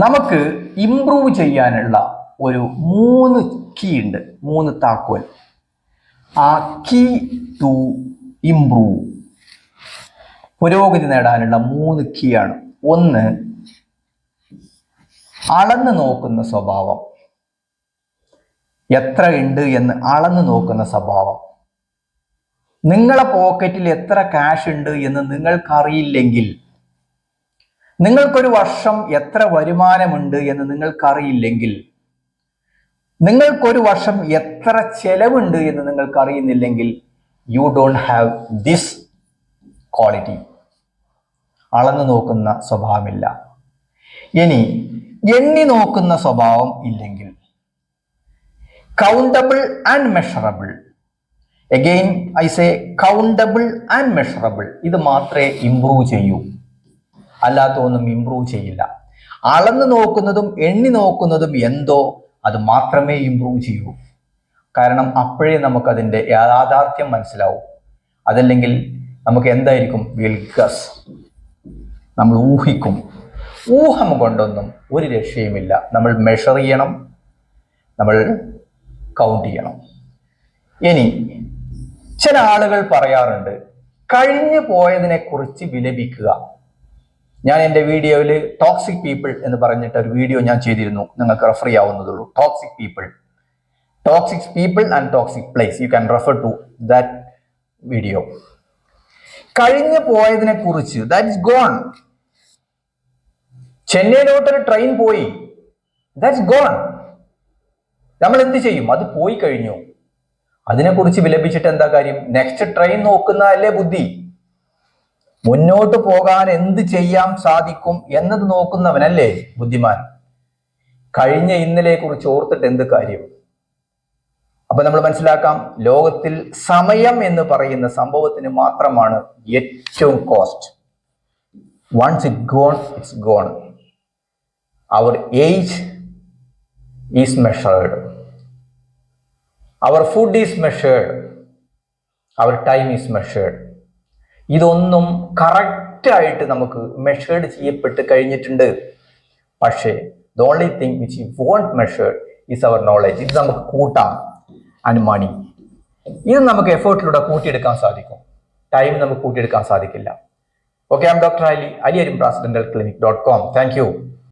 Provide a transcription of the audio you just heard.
നമുക്ക് ഇംപ്രൂവ് ചെയ്യാനുള്ള ഒരു 3 കീ ഉണ്ട്, 3 താക്കോൽ. ആ കീ ടു ഇംപ്രൂവ്, പുരോഗതി നേടാനുള്ള 3 കീ ആണ്. ഒന്ന്, അളന്ന് നോക്കുന്ന സ്വഭാവം. എത്ര ഉണ്ട് എന്ന് അളന്ന് നോക്കുന്ന സ്വഭാവം. നിങ്ങളെ പോക്കറ്റിൽ എത്ര ക്യാഷ് ഉണ്ട് എന്ന് നിങ്ങൾക്കറിയില്ലെങ്കിൽ, നിങ്ങൾക്കൊരു വർഷം എത്ര വരുമാനമുണ്ട് എന്ന് നിങ്ങൾക്കറിയില്ലെങ്കിൽ, നിങ്ങൾക്കൊരു വർഷം എത്ര ചെലവുണ്ട് എന്ന് നിങ്ങൾക്കറിയുന്നില്ലെങ്കിൽ, you don't have this quality. അളന്നു നോക്കുന്ന സ്വഭാവമില്ല. ഇനി എണ്ണി നോക്കുന്ന സ്വഭാവം ഇല്ലെങ്കിൽ, countable and measurable. Again I say countable and measurable. ഇത് മാത്രമേ ഇംപ്രൂവ് ചെയ്യൂ, അല്ലാത്തൊന്നും ഇംപ്രൂവ് ചെയ്യില്ല. അളന്ന് നോക്കുന്നതും എണ്ണി നോക്കുന്നതും എന്തോ അത് മാത്രമേ ഇംപ്രൂവ് ചെയ്യൂ. കാരണം അപ്പോഴേ നമുക്കതിൻ്റെ യാഥാർത്ഥ്യം മനസ്സിലാവും. അതല്ലെങ്കിൽ നമുക്ക് എന്തായിരിക്കും, വിൽഗസ്, നമ്മൾ ഊഹിക്കും. ഊഹം കൊണ്ടൊന്നും ഒരു രക്ഷയുമില്ല. നമ്മൾ മെഷർ ചെയ്യണം, നമ്മൾ കൗണ്ട് ചെയ്യണം. ഇനി ചില ആളുകൾ പറയാറുണ്ട്, കഴിഞ്ഞു പോയതിനെ കുറിച്ച് വിലപിക്കുക. ഞാൻ എൻ്റെ വീഡിയോയിൽ ടോക്സിക് പീപ്പിൾ എന്ന് പറഞ്ഞിട്ട് ഒരു വീഡിയോ ഞാൻ ചെയ്തിരുന്നു, നിങ്ങൾക്ക് റെഫർ ചെയ്യാവുന്നതുള്ളൂ. Toxic people and toxic place, you can refer to that video. കഴിഞ്ഞു പോയതിനെ കുറിച്ച്, ദാറ്റ് ഇസ് ഗോൺ. ചെന്നൈയിലോട്ടൊരു ട്രെയിൻ പോയി, ദാറ്റ് ഇസ് ഗോൺ. നമ്മൾ എന്ത് ചെയ്യും? അത് പോയി കഴിഞ്ഞു. അതിനെക്കുറിച്ച് വിലപിച്ചിട്ട് എന്താ കാര്യം? നെക്സ്റ്റ് ട്രെയിൻ നോക്കുന്നതല്ലേ ബുദ്ധി. മുന്നോട്ട് പോകാൻ എന്ത് ചെയ്യാൻ സാധിക്കും എന്നത് നോക്കുന്നവനല്ലേ ബുദ്ധിമാൻ. കഴിഞ്ഞ ഇന്നലെ കുറിച്ച് ഓർത്തിട്ട് എന്ത് കാര്യം? അപ്പൊ നമ്മൾ മനസ്സിലാക്കാം, ലോകത്തിൽ സമയം എന്ന് പറയുന്ന സംഭവത്തിന് മാത്രമാണ് ഏറ്റവും cost. Once it gone, it's gone. Our age is measured, our food is measured, our time is measured. ഇതൊന്നും കറക്റ്റായിട്ട് നമുക്ക് മെഷേർഡ് ചെയ്യപ്പെട്ട് കഴിഞ്ഞിട്ടുണ്ട്. പക്ഷേ the only thing which you won't measured is our knowledge. ഇത് നമുക്ക് കൂട്ടാം. ആൻഡ് മണി, ഇത് നമുക്ക് എഫേർട്ടിലൂടെ കൂട്ടിയെടുക്കാൻ സാധിക്കും. ടൈം നമുക്ക് കൂട്ടിയെടുക്കാൻ സാധിക്കില്ല. Okay, I am doctor Ali, അലിയരിമ്പ്രാസിഡന്റൽ ക്ലിനിക്.com. Thank U.